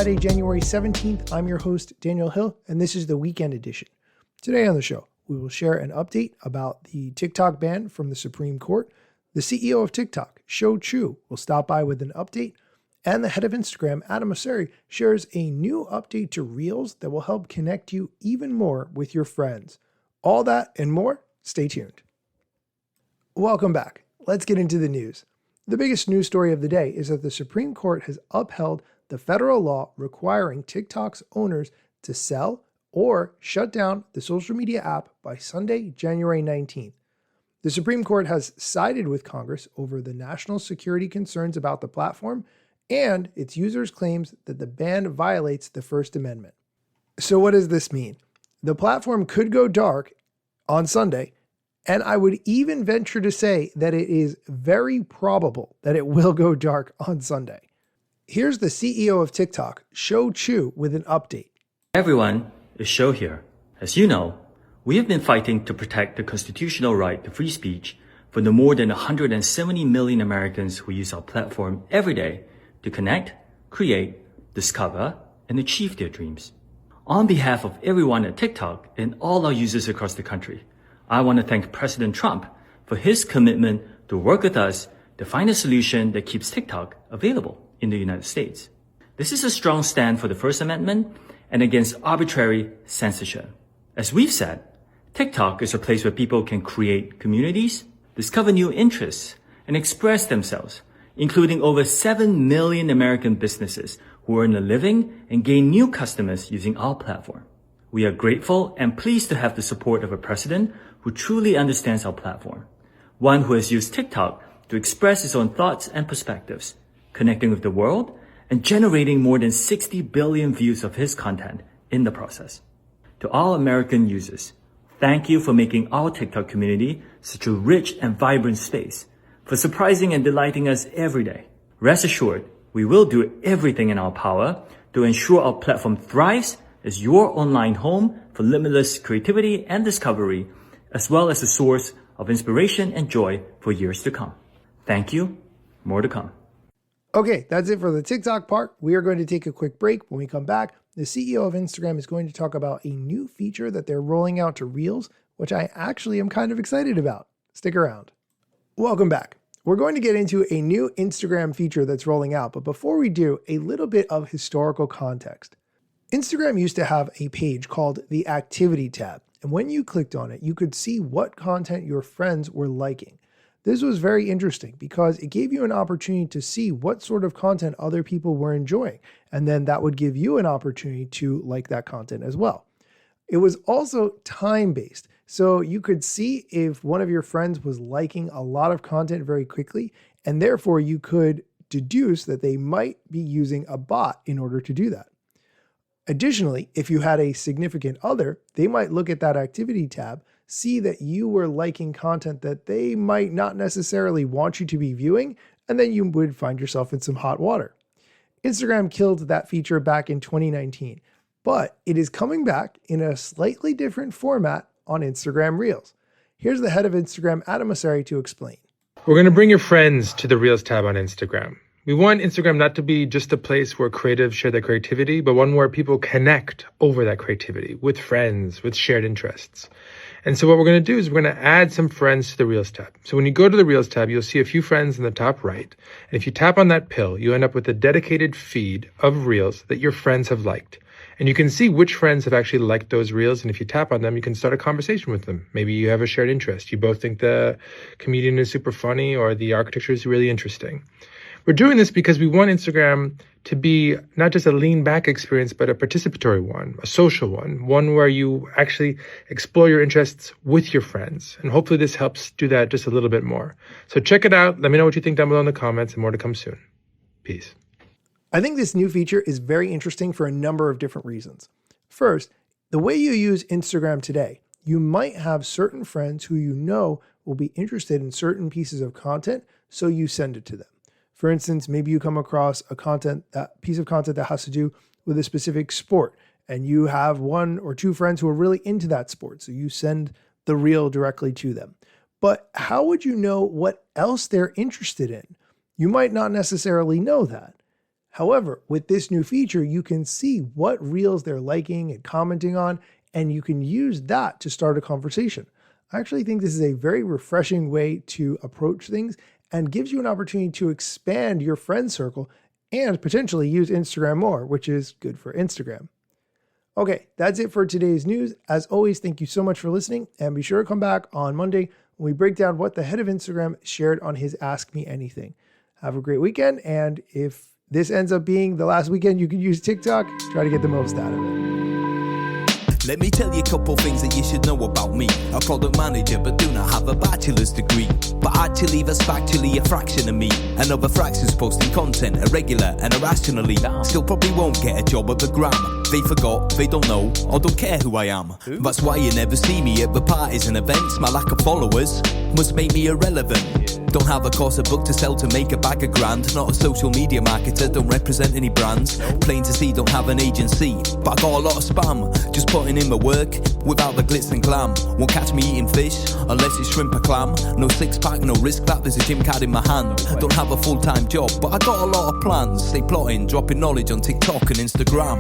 Friday, January 17th. I'm your host, Daniel Hill, and this is the weekend edition. Today on the show, we will share an update about the TikTok ban from the Supreme Court. The CEO of TikTok, Shou Chew, will stop by with an update, and the head of Instagram, Adam Mosseri, shares a new update to Reels that will help connect you even more with your friends. All that and more, stay tuned. Welcome back. Let's get into the news. The biggest news story of the day is that the Supreme Court has upheld the federal law requiring TikTok's owners to sell or shut down the social media app by Sunday, January 19th. The Supreme Court has sided with Congress over the national security concerns about the platform and its users' claims that the ban violates the First Amendment. So what does this mean? The platform could go dark on Sunday, and I would even venture to say that it is very probable that it will go dark on Sunday. Here's the CEO of TikTok, Shou Chew, with an update. Everyone, it's Shou here. As you know, we have been fighting to protect the constitutional right to free speech for the more than 170 million Americans who use our platform every day to connect, create, discover, and achieve their dreams. On behalf of everyone at TikTok and all our users across the country, I want to thank President Trump for his commitment to work with us to find a solution that keeps TikTok available in the United States. This is a strong stand for the First Amendment and against arbitrary censorship. As we've said, TikTok is a place where people can create communities, discover new interests, and express themselves, including over 7 million American businesses who earn a living and gain new customers using our platform. We are grateful and pleased to have the support of a president who truly understands our platform, one who has used TikTok to express his own thoughts and perspectives, connecting with the world and generating more than 60 billion views of his content in the process. To all American users, thank you for making our TikTok community such a rich and vibrant space, for surprising and delighting us every day. Rest assured, we will do everything in our power to ensure our platform thrives as your online home for limitless creativity and discovery, as well as a source of inspiration and joy for years to come. Thank you. More to come. Okay, that's it for the TikTok part. We are going to take a quick break. When we come back, the CEO of Instagram is going to talk about a new feature that they're rolling out to Reels, which I actually am kind of excited about. Stick around. Welcome back. We're going to get into a new Instagram feature that's rolling out, but before we do, a little bit of historical context. Instagram used to have a page called the Activity tab, and when you clicked on it, you could see what content your friends were liking. This was very interesting because it gave you an opportunity to see what sort of content other people were enjoying, and then that would give you an opportunity to like that content as well. It was also time-based, so you could see if one of your friends was liking a lot of content very quickly, and therefore you could deduce that they might be using a bot in order to do that. Additionally, if you had a significant other, they might look at that Activity tab, see that you were liking content that they might not necessarily want you to be viewing, and then you would find yourself in some hot water. Instagram killed that feature back in 2019, but it is coming back in a slightly different format on Instagram Reels. Here's the head of Instagram, Adam Mosseri, to explain. We're going to bring your friends to the Reels tab on Instagram. We want Instagram not to be just a place where creatives share their creativity, but one where people connect over that creativity with friends, with shared interests. And so what we're going to do is we're going to add some friends to the Reels tab. So when you go to the Reels tab, you'll see a few friends in the top right. And if you tap on that pill, you end up with a dedicated feed of Reels that your friends have liked. And you can see which friends have actually liked those Reels. And if you tap on them, you can start a conversation with them. Maybe you have a shared interest. You both think the comedian is super funny or the architecture is really interesting. We're doing this because we want Instagram to be not just a lean back experience, but a participatory one, a social one where you actually explore your interests with your friends. And hopefully this helps do that just a little bit more. So check it out. Let me know what you think down below in the comments, and more to come soon. Peace. I think this new feature is very interesting for a number of different reasons. First, the way you use Instagram today, you might have certain friends who you know will be interested in certain pieces of content, so you send it to them. For instance, maybe you come across a piece of content that has to do with a specific sport, and you have one or two friends who are really into that sport, so you send the reel directly to them. But how would you know what else they're interested in? You might not necessarily know that. However, with this new feature, you can see what reels they're liking and commenting on, and you can use that to start a conversation. I actually think this is a very refreshing way to approach things and gives you an opportunity to expand your friend circle and potentially use Instagram more, which is good for Instagram. Okay, that's it for today's news. As always, thank you so much for listening, and be sure to come back on Monday when we break down what the head of Instagram shared on his Ask Me Anything. Have a great weekend, and if this ends up being the last weekend you can use TikTok, try to get the most out of it. Let me tell you a couple things that you should know about me. A product manager but do not have a bachelor's degree. But actually that's factually a fraction of me. And other fractions posting content irregular and irrationally. Still probably won't get a job at the Gram. They forgot, they don't know, or don't care who I am. That's why you never see me at the parties and events. My lack of followers must make me irrelevant. Don't have a course, a book to sell to make a bag of grand. Not a social media marketer, don't represent any brands. Plain to see, don't have an agency. But I got a lot of spam, just putting in my work without the glitz and glam. Won't catch me eating fish unless it's shrimp or clam. No six pack, no risk that, there's a gym card in my hand. Don't have a full-time job, but I got a lot of plans. Stay plotting, dropping knowledge on TikTok and Instagram.